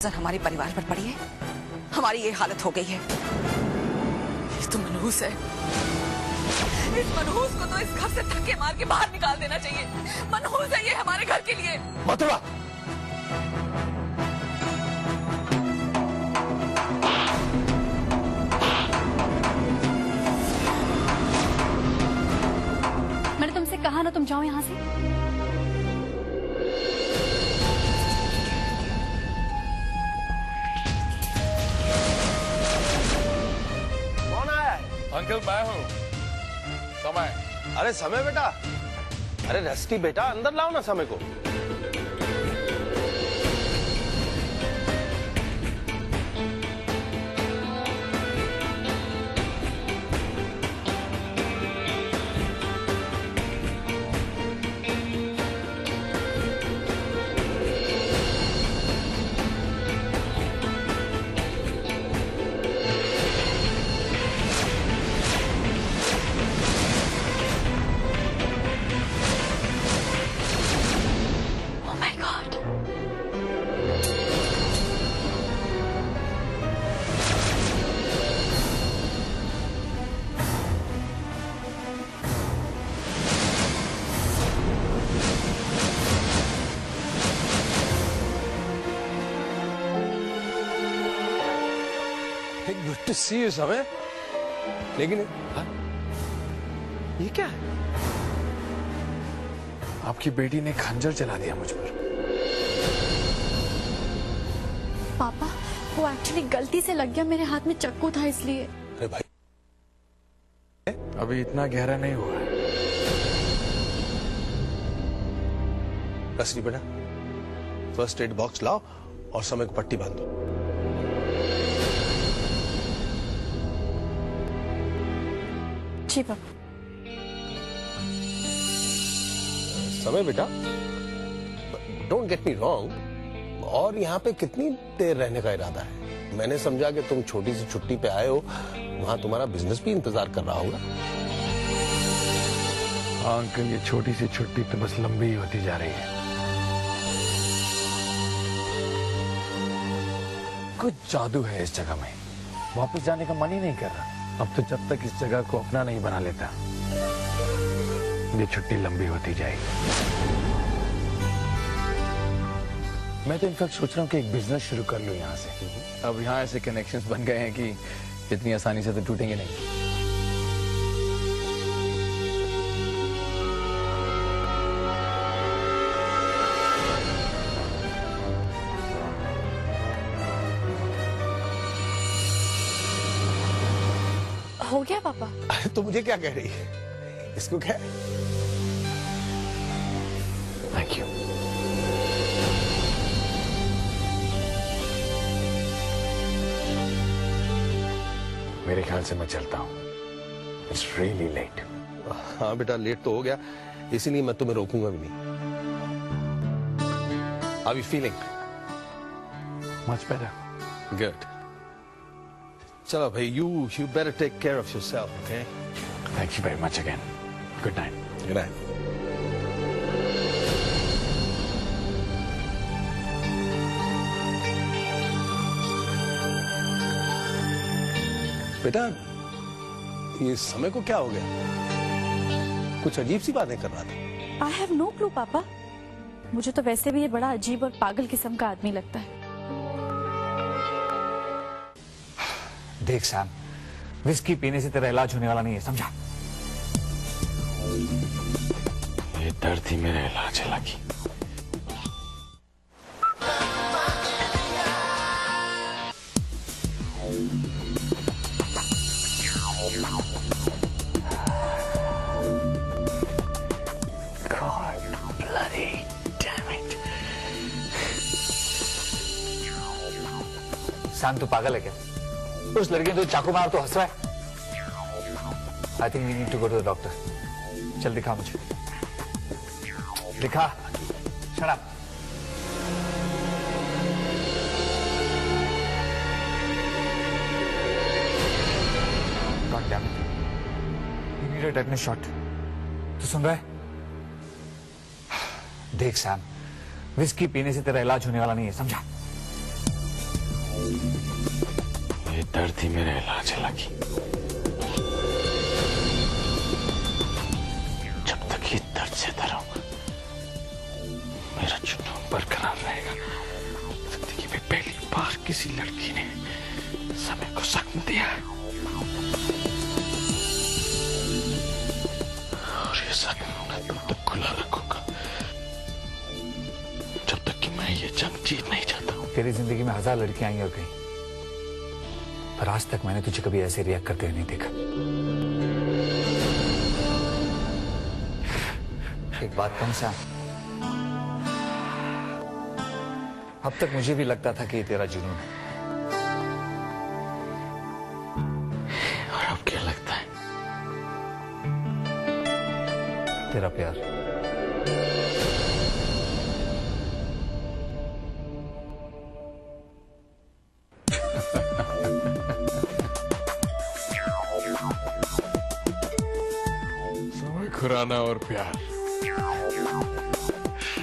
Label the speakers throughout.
Speaker 1: नजर हमारे परिवार पर पड़ी है, हमारी ये हालत हो गई है। ये तो मनहूस है। इस मनहूस को तो इस घर से धक्के मार के बाहर निकाल देना चाहिए। मनहूस है ये हमारे घर के लिए।
Speaker 2: मथुरा,
Speaker 3: मैंने तुमसे कहा ना तुम जाओ यहाँ से।
Speaker 2: कौन आया है?
Speaker 4: अंकल मैं हूँ। समय
Speaker 2: अरे समय बेटा, अरे रस्टी बेटा अंदर लाओ ना समय को। गुड टू सी यू समय। लेकिन हाँ? ये क्या है?
Speaker 4: आपकी बेटी ने खंजर चला दिया मुझ पर।
Speaker 3: पापा वो एक्चुअली गलती से लग गया, मेरे हाथ में चाकू था इसलिए।
Speaker 2: अरे भाई
Speaker 4: अभी इतना गहरा नहीं हुआ है।
Speaker 2: रस्टी बेटा, फर्स्ट एड बॉक्स लाओ और समय को पट्टी बांधो।
Speaker 3: जी पापा।
Speaker 2: समय बेटा, डोंट गेट मी रॉन्ग, और यहाँ पे कितनी देर रहने का इरादा है? मैंने समझा कि तुम छोटी सी छुट्टी पे आए हो, वहां तुम्हारा बिजनेस भी इंतजार कर रहा होगा।
Speaker 4: हाँ अंकल, ये छोटी सी छुट्टी तो बस लंबी ही होती जा रही है। कुछ जादू है इस जगह में, वापस जाने का मन ही नहीं कर रहा। अब तो जब तक इस जगह को अपना नहीं बना लेता, ये छुट्टी लंबी होती जाएगी। मैं तो इनफैक्ट सोच रहा हूँ कि एक बिजनेस शुरू कर लूँ यहाँ से। अब यहाँ ऐसे कनेक्शंस बन गए हैं कि इतनी आसानी से तो टूटेंगे नहीं।
Speaker 3: हो गया पापा?
Speaker 2: अरे तो मुझे क्या कह रही है? इसको क्या?
Speaker 4: Thank you. मेरे ख्याल से मैं चलता हूँ। It's really late.
Speaker 2: हाँ बेटा, लेट तो हो गया, इसीलिए मैं तुम्हें रोकूंगा भी नहीं। How are you feeling?
Speaker 4: Much better.
Speaker 2: Good. चलो भाई, you better take care of yourself, okay?
Speaker 4: Thank you very much again. Good night.
Speaker 2: Good night. बेटा, ये समय को क्या हो गया? कुछ अजीब सी बातें कर रहा था।
Speaker 3: आई हैव नो क्लू पापा, मुझे तो वैसे भी ये बड़ा अजीब और पागल किस्म का आदमी लगता है।
Speaker 5: देख सैम, विस्की पीने से तेरा इलाज होने वाला नहीं है, समझा?
Speaker 4: ये दर्द ही मेरा इलाज है lucky. God bloody damn it.
Speaker 5: Sam तू पागल है क्या? उस लड़की ने तो चाकू मार तो हंस रहा है। I think we need to go to the doctor. चल दिखा मुझे, दिखा। Shut up. God damn it, you need a tetanus shot. तू सुन रहा है? देख सैम, विस्की पीने से तेरा इलाज होने वाला नहीं है, समझा?
Speaker 4: ये दर्द ही मेरा इलाज है लकी। जब तक ये दर्द से रहूंगा मेरा जुनून बरकरार रहेगा। जिंदगी में पहली बार किसी लड़की ने समय को जख्म दिया और ये जख्म मैं तब तक खुला रखूंगा जब तक कि मैं ये जंग जीत नहीं जाता।
Speaker 5: तेरी जिंदगी में 1000 लड़कियां आई और गई, पर आज तक मैंने तुझे कभी ऐसे रिएक्ट करते हुए नहीं देखा। एक बात कहूं सैम, अब तक मुझे भी लगता था कि ये तेरा जुनून है,
Speaker 4: और अब क्या लगता है?
Speaker 5: तेरा प्यार।
Speaker 4: समय खुराना और प्यार।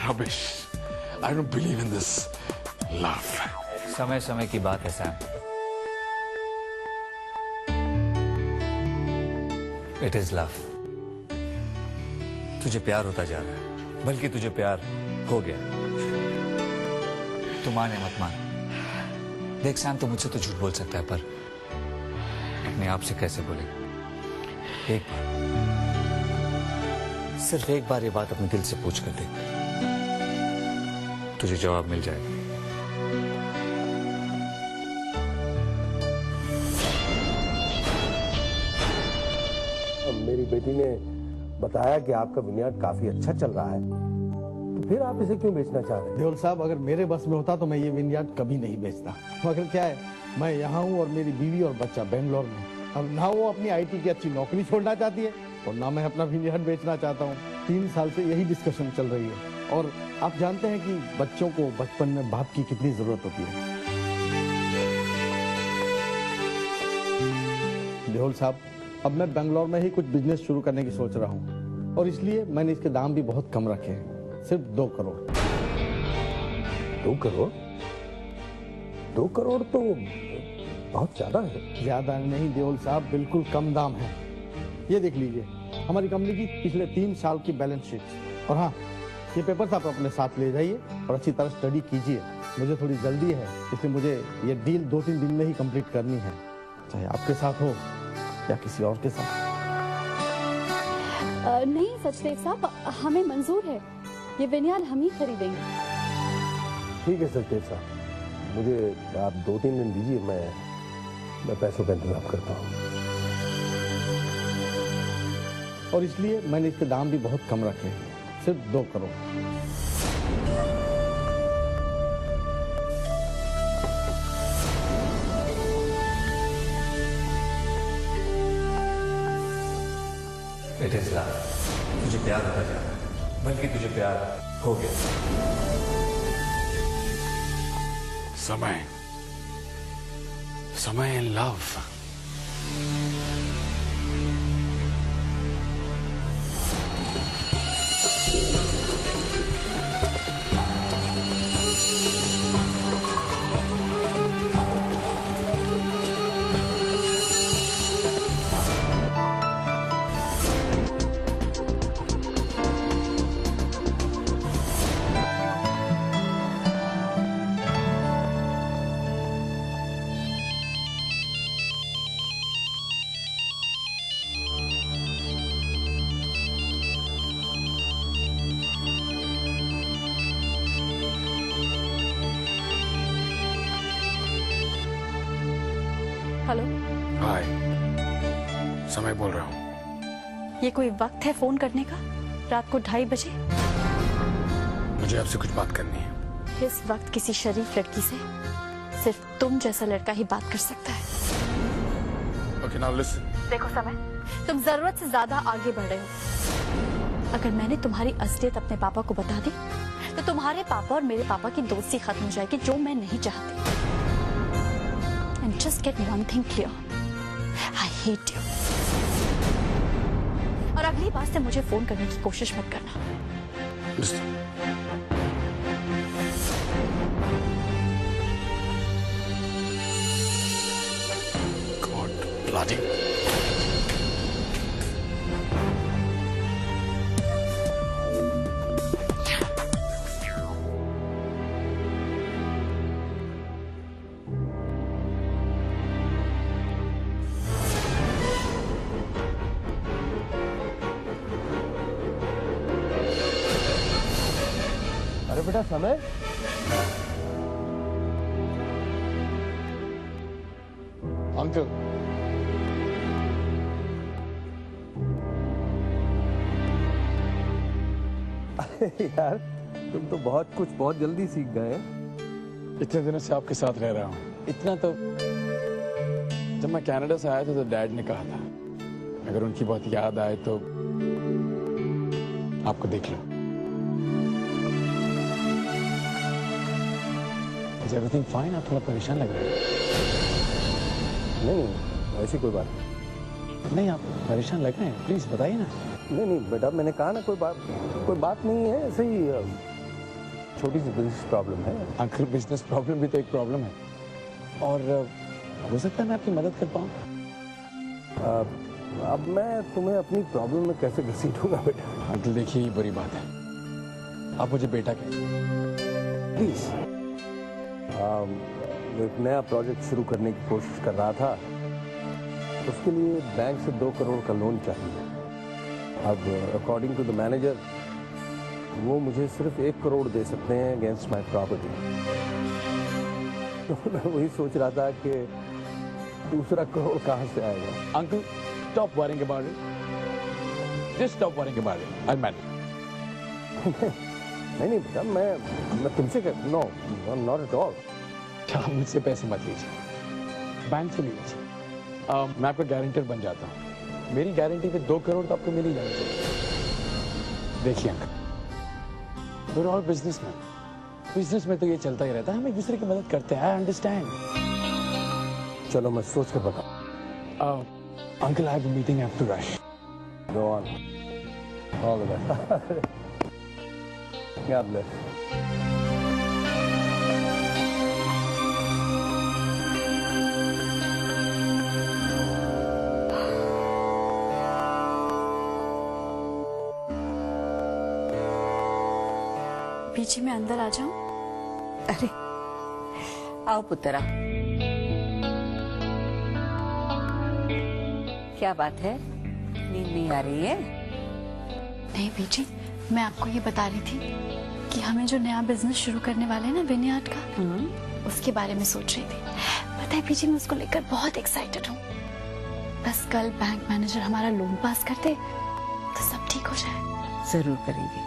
Speaker 4: Rubbish. I don't believe in this love.
Speaker 5: समय समय की बात है सैम। It is love. तुझे प्यार होता जा रहा है, बल्कि तुझे प्यार हो गया। तू माने मत मान। देख सैम, तो मुझसे तो झूठ बोल सकता है, पर अपने आप से कैसे बोलेगा? एक बार, सिर्फ एक बार ये बात अपने दिल से पूछ कर देख, तुझे जवाब मिल जाएगा।
Speaker 2: मेरी बेटी ने बताया कि आपका विनयार्ड काफी अच्छा चल रहा है, तो फिर आप इसे क्यों बेचना चाह रहे हैं?
Speaker 6: देओल साहब, अगर मेरे बस में होता तो मैं ये विनयार्ड कभी नहीं बेचता। मगर क्या है, मैं यहाँ हूँ और मेरी बीवी और बच्चा बेंगलोर में। अब ना वो अपनी आईटी की अच्छी नौकरी छोड़ना चाहती है और ना मैं अपना विनयार्ड बेचना चाहता हूँ। 3 साल से यही डिस्कशन चल रही है, और आप जानते हैं कि बच्चों को बचपन में बाप की कितनी जरूरत होती है। देओल साहब, अब मैं बेंगलोर में ही कुछ बिजनेस शुरू करने की सोच रहा हूँ, और इसलिए मैंने इसके दाम भी बहुत कम रखे हैं, सिर्फ 2 करोड़।
Speaker 2: 2 करोड़? 2 करोड़ तो बहुत ज्यादा है।
Speaker 6: ज्यादा नहीं देओल साहब, बिल्कुल कम दाम है। ये देख लीजिए, हमारी कंपनी की पिछले 3 साल की बैलेंस शीट। और हाँ, ये पेपर्स आप अपने साथ ले जाइए और अच्छी तरह स्टडी कीजिए। मुझे थोड़ी जल्दी है, इसलिए मुझे ये डील 2-3 दिन में ही कंप्लीट करनी है, चाहे आपके साथ हो या किसी और के साथ।
Speaker 3: नहीं सचदेव साहब, हमें मंजूर है, ये विनयार्ड हम ही खरीदेंगे।
Speaker 2: ठीक है सचदेव साहब, मुझे आप 2-3 दिन दीजिए, मैं पैसों का इंतजाम करता हूँ।
Speaker 6: और इसलिए मैंने इसके दाम भी बहुत कम रखे हैं, सिर्फ 2 करोड़।
Speaker 5: It is love. तुझे प्यार होता जा रहा है, बल्कि तुझे प्यार हो गया।
Speaker 4: समय, समय and love.
Speaker 3: हेलो,
Speaker 4: हाय, समय बोल रहा हूँ।
Speaker 3: ये कोई वक्त है फोन करने का? रात को 2:30 बजे?
Speaker 4: मुझे आपसे कुछ बात करनी है।
Speaker 3: इस वक्त किसी शरीफ लड़की से सिर्फ तुम जैसा लड़का ही बात कर सकता है।
Speaker 4: Okay, now listen.
Speaker 3: देखो समय, तुम जरूरत से ज्यादा आगे बढ़ रहे हो। अगर मैंने तुम्हारी असलियत अपने पापा को बता दी तो तुम्हारे पापा और मेरे पापा की दोस्ती खत्म हो जाएगी, जो मैं नहीं चाहती। And just get one thing clear, I hate you. और अगली बार से मुझे फोन करने की कोशिश मत करना।
Speaker 4: Listen. बर्बादी।
Speaker 2: अरे बेटा समय,
Speaker 4: अंकल
Speaker 2: यार तुम तो बहुत कुछ बहुत जल्दी सीख गए।
Speaker 4: इतने दिनों से आपके साथ रह रहा हूँ, इतना तो जब मैं कनाडा से आया था तो डैड ने कहा था अगर उनकी बहुत याद आए तो आपको देख लो। Is everything fine? आप थोड़ा परेशान लग रहे हैं।
Speaker 2: नहीं ऐसी कोई बात नहीं।
Speaker 4: नहीं आप परेशान लग रहे हैं, प्लीज बताइए ना।
Speaker 2: नहीं बेटा, मैंने कहा ना कोई बात नहीं है, ऐसे ही छोटी सी बिजनेस प्रॉब्लम है।
Speaker 4: अंकल बिजनेस प्रॉब्लम भी तो एक प्रॉब्लम है, और हो सकता है मैं आपकी मदद कर पाऊँ।
Speaker 2: अब मैं तुम्हें अपनी प्रॉब्लम में कैसे घसीटूंगा बेटा।
Speaker 4: अंकल देखिए ये बुरी बात है, आप मुझे बेटा कहें प्लीज।
Speaker 2: एक नया प्रोजेक्ट शुरू करने की कोशिश कर रहा था, उसके लिए बैंक से 2 करोड़ का लोन चाहिए। अब अकॉर्डिंग टू द मैनेजर वो मुझे सिर्फ 1 करोड़ दे सकते हैं अगेंस्ट माय प्रॉपर्टी। तो मैं वही सोच रहा था कि दूसरा करोड़ कहाँ से आएगा।
Speaker 4: Uncle stop worrying about it, just stop worrying about it, I manage.
Speaker 2: नहीं बेटा, मैं तुमसे कहता नो नॉट एट ऑल।
Speaker 4: आप मुझसे पैसे मत लीजिए, बैंक से लीजिए। मैं आपका गारंटर बन जाता हूँ, मेरी गारंटी पे 2 करोड़ तो आपको मिल ही जाना चाहिए। देखिए uncle, we're all businessmen, business में तो ये चलता ही रहता है, हम एक दूसरे की मदद करते हैं, आई अंडरस्टैंड।
Speaker 2: चलो मैं सोच कर बताऊँ।
Speaker 4: Uncle I have a meeting, I have to rush.
Speaker 2: Go on. All the best. God bless.
Speaker 3: Beeji मैं अंदर आ जाऊं?
Speaker 1: अरे आओ पुत्रा, क्या बात है, नींद नहीं आ रही है?
Speaker 3: नहीं बीजी, मैं आपको ये बता रही थी कि हमें जो नया बिजनेस शुरू करने वाले हैं ना विनयार्ड का, उसके बारे में सोच रही थी। पता है बीजी, मैं उसको लेकर बहुत एक्साइटेड हूँ। बस कल बैंक मैनेजर हमारा लोन पास कर दे तो सब ठीक हो जाए।
Speaker 1: जरूर करेंगे।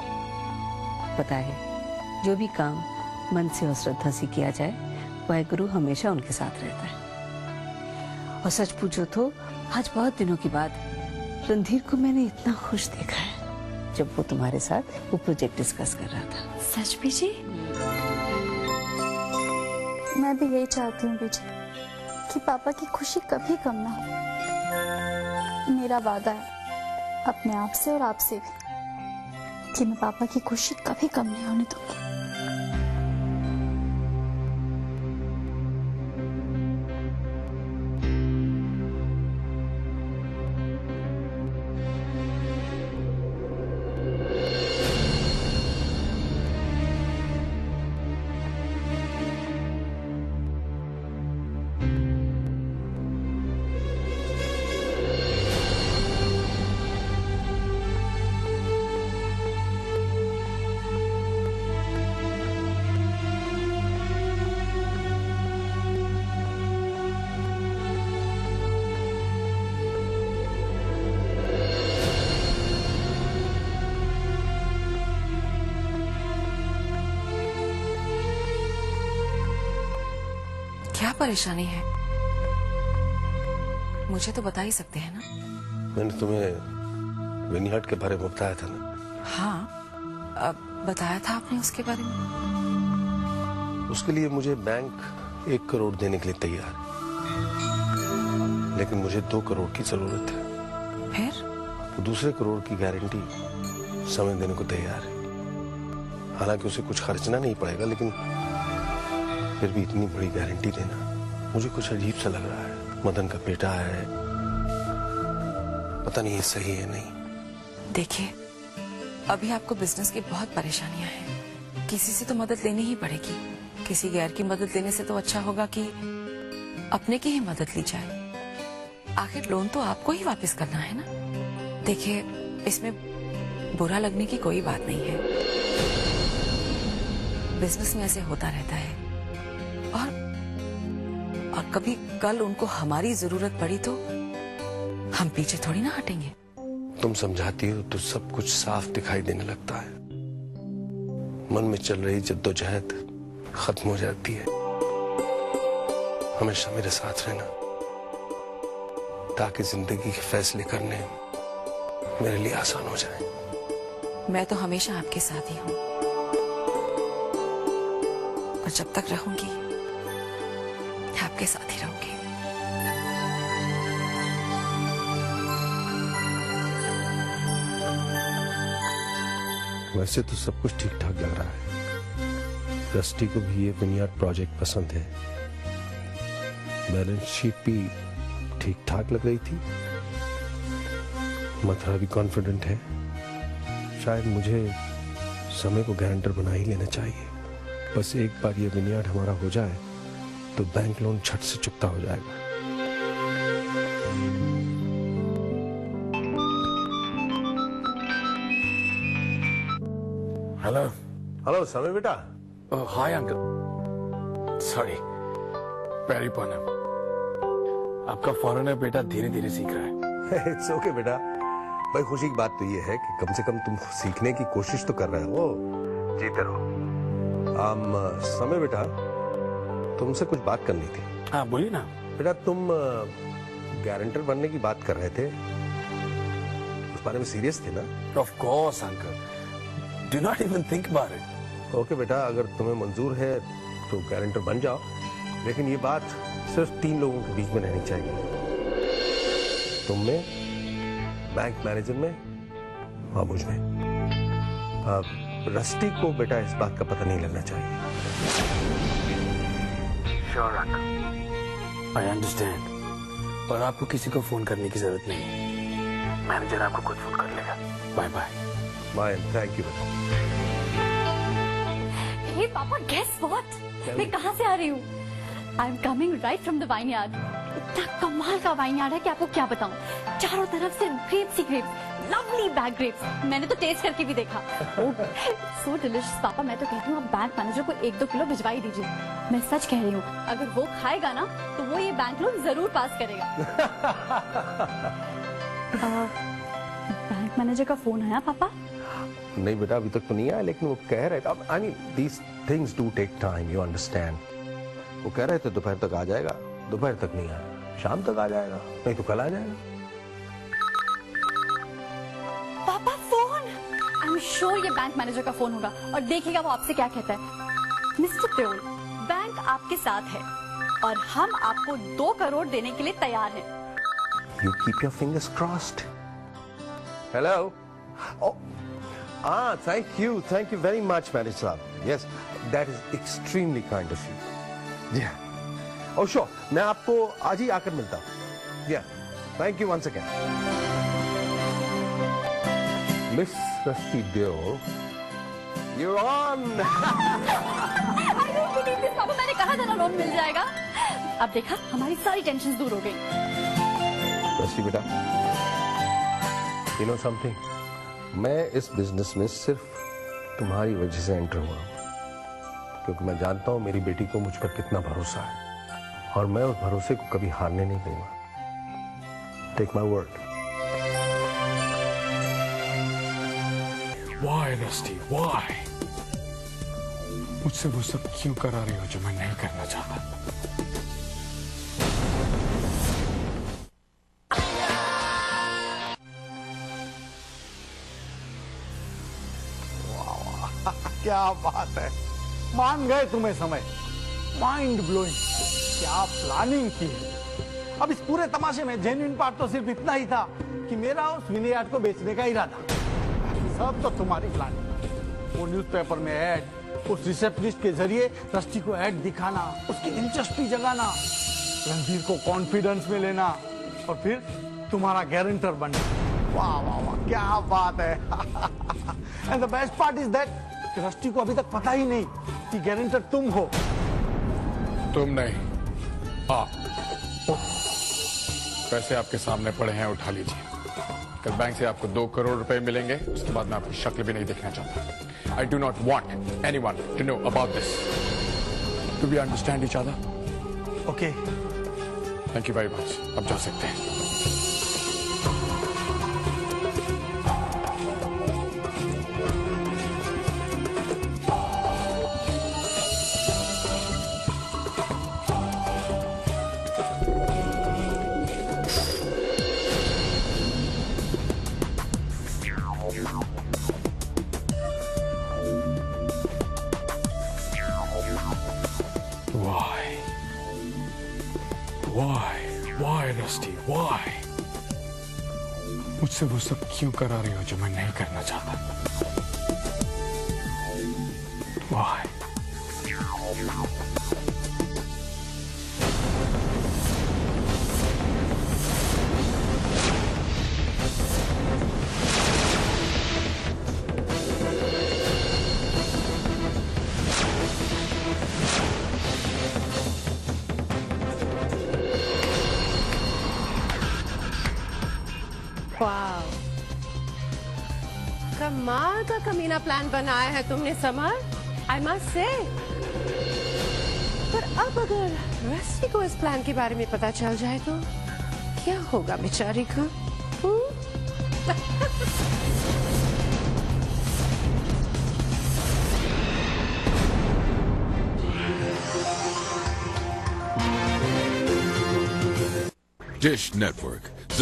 Speaker 1: पता है, जो भी काम मन से और श्रद्धा से किया जाए, वह गुरु हमेशा उनके साथ रहता है। और सच पूछो तो आज बहुत दिनों के बाद रणधीर को मैंने इतना खुश देखा है जब वो तुम्हारे साथ वो प्रोजेक्ट डिस्कस कर रहा था।
Speaker 3: सच बीजी? मैं भी यही चाहती हूँ बीजी कि पापा की खुशी कभी कम ना हो। मेरा वादा है अपने आप से और आपसे भी कि मैं पापा की खुशी कभी कम नहीं होने दूंगी।
Speaker 1: क्या परेशानी है, मुझे तो बता ही सकते हैं ना।
Speaker 2: मैंने तुम्हें विनयार्ड के बारे में बताया था ना।
Speaker 1: हाँ, अब बताया था आपने उसके बारे में।
Speaker 2: उसके लिए मुझे बैंक 1 करोड़ देने के लिए तैयार है, लेकिन मुझे 2 करोड़ की जरूरत है।
Speaker 1: फिर?
Speaker 2: तो दूसरे करोड़ की गारंटी समय देने को तैयार है। हालांकि उसे कुछ खर्चना नहीं पड़ेगा, लेकिन फिर भी इतनी बड़ी गारंटी देना मुझे कुछ अजीब सा लग रहा है। मदन का बेटा है, पता नहीं ये सही है नहीं।
Speaker 1: देखिए, अभी आपको बिजनेस की बहुत परेशानियां हैं। किसी से तो मदद लेनी ही पड़ेगी। किसी गैर की मदद लेने से तो अच्छा होगा कि अपने की ही मदद ली जाए। आखिर लोन तो आपको ही वापस करना है ना। देखिए, इसमें बुरा लगने की कोई बात नहीं है। बिजनेस में ऐसे होता रहता है। और कभी कल उनको हमारी जरूरत पड़ी तो हम पीछे थोड़ी ना हटेंगे।
Speaker 2: तुम समझाती हो तो सब कुछ साफ दिखाई देने लगता है। मन में चल रही जद्दोजहद खत्म हो जाती है। हमेशा मेरे साथ रहना, ताकि जिंदगी के फैसले करने मेरे लिए आसान हो जाए।
Speaker 1: मैं तो हमेशा आपके साथ ही हूँ, और जब तक रहूंगी आपके साथ ही रहूंगी।
Speaker 2: वैसे तो सब कुछ ठीक ठाक लग रहा है। रस्टी को भी ये विनयार्ड प्रोजेक्ट पसंद है। बैलेंस शीट भी ठीक ठाक लग रही थी। मथुरा भी कॉन्फिडेंट है। शायद मुझे समय को गारंटर बना ही लेना चाहिए। बस एक बार ये विनयार्ड हमारा हो जाए तो बैंक लोन झट से चुकता हो जाएगा।
Speaker 4: हेलो।
Speaker 2: हेलो समय बेटा।
Speaker 4: Hi uncle. सॉरी, वेरी पॉनम। आपका फॉरेनर बेटा धीरे धीरे सीख रहा है।
Speaker 2: इट्स ओके बेटा। भाई खुशी की बात तो ये है कि कम से कम तुम सीखने की कोशिश तो कर रहे हो। जीते रहो। समय बेटा, तुमसे कुछ बात करनी थी।
Speaker 4: हाँ बोलिए ना।
Speaker 2: बेटा, तुम गारंटर बनने की बात कर रहे थे, उस बारे में सीरियस थे ना?
Speaker 4: Of course uncle, do not even think about it.
Speaker 2: Okay बेटा, अगर तुम्हें मंजूर है तो गारंटर बन जाओ, लेकिन ये बात सिर्फ 3 लोगों के बीच में रहनी चाहिए। तुम में, बैंक मैनेजर में और मुझ में। रस्टी को बेटा इस बात का पता नहीं लगना चाहिए।
Speaker 4: Sure uncle, I understand. और आपको किसी को फोन करने की जरूरत नहीं है। मैनेजर आपको खुद फोन कर लेगा। Bye bye.
Speaker 2: Bye, thank you बेटा।
Speaker 3: हे पापा, गेस व्हाट? मैं कहाँ से आ रही हूँ? I am coming right from the vineyard. इतना कमाल का वाइनयार्ड है कि आपको क्या बताऊं। चारों तरफ से ग्रेप्स ही ग्रेप्स, लवली बैग ग्रेप्स। मैंने तो टेस्ट करके भी देखा। सो डिलिशियस पापा, मैं तो कहती हूँ आप बैंक मैनेजर को 1-2 किलो भिजवा ही दीजिए। मैं सच कह रही हूँ, अगर वो खाएगा ना तो वो ये बैंक लोन जरूर पास करेगा। बैंक मैनेजर का फोन आया पापा?
Speaker 2: नहीं बेटा, अभी तक तो नहीं आया, लेकिन वो कह रहे थे, I mean these things do take time, you understand. वो कह रहे थे दोपहर तक आ जाएगा। दोपहर तक नहीं आया, शाम तक आ जाएगा, नहीं तो कल आ जाएगा।
Speaker 3: पापा फोन! आई एम श्योर ये बैंक मैनेजर का फोन होगा, और देखिएगा वो आपसे क्या कहता है। मिस्टर देओल, बैंक आपके साथ है और हम आपको 2 करोड़ देने के लिए तैयार हैं।
Speaker 2: You keep your fingers crossed. Hello. Oh, thank you very much, Manager Saab. Yes, that is extremely kind of you. Yeah. Oh, sure. मैं आपको आज ही आकर मिलता हूँ। Yeah. Thank you once again. Miss Rasti Deol, you're on.
Speaker 3: I don't believe this, पापा, मैंने कहा था ना लोन मिल जाएगा। अब देखा, हमारी सारी टेंशन दूर हो गई।
Speaker 2: रस्टी बेटा, you know something? मैं इस बिजनेस में सिर्फ तुम्हारी वजह से एंटर हुआ, क्योंकि मैं जानता हूं मेरी बेटी को मुझ पर कितना भरोसा है, और मैं उस भरोसे को कभी हारने नहीं दूंगा। Take my word.
Speaker 4: Why, Rusty? Why? मुझसे वो सब क्यों करा रही हो जो मैं नहीं करना चाहता?
Speaker 6: क्या बात है, मान गए तुम्हें समय। माइंड ब्लोइंग, क्या प्लानिंग की है। अब इस पूरे तमाशे में जेन्युइन पार्ट तो सिर्फ इतना ही था कि मेरा उस विनयार्ड को बेचने का इरादा। सब तो तुम्हारी प्लानिंग। वो न्यूज़पेपर में ऐड, उस रिसेप्शनिस्ट के जरिए रस्टी को ऐड दिखाना, उसकी दिलचस्पी जगाना, रणधीर को कॉन्फिडेंस में लेना, और फिर तुम्हारा गारंटर बनना। वाह वाह वाह, क्या बात है। And the best part is that rusty को अभी तक पता ही नहीं कि गारंटर तुम हो।
Speaker 4: तुम नहीं, आप। पैसे आपके सामने पड़े हैं, उठा लीजिए। कल बैंक से आपको 2 करोड़ रुपए मिलेंगे, उसके बाद मैं आपकी शक्ल भी नहीं देखना चाहता। I do not want anyone to know about this. Do we understand each other?
Speaker 6: Okay,
Speaker 4: thank you very much. अब जा सकते हैं। Why, Rusty? Why? मुझसे वो सब क्यों करा रही हो जो मैं नहीं करना चाहता? Why?
Speaker 7: वाह, कमाल का कमीना प्लान बनाया है तुमने समर, आई मस्ट से। पर अब अगर रस्टी को इस प्लान के बारे में पता चल जाए तो क्या होगा बेचारी का?
Speaker 8: Dish Network.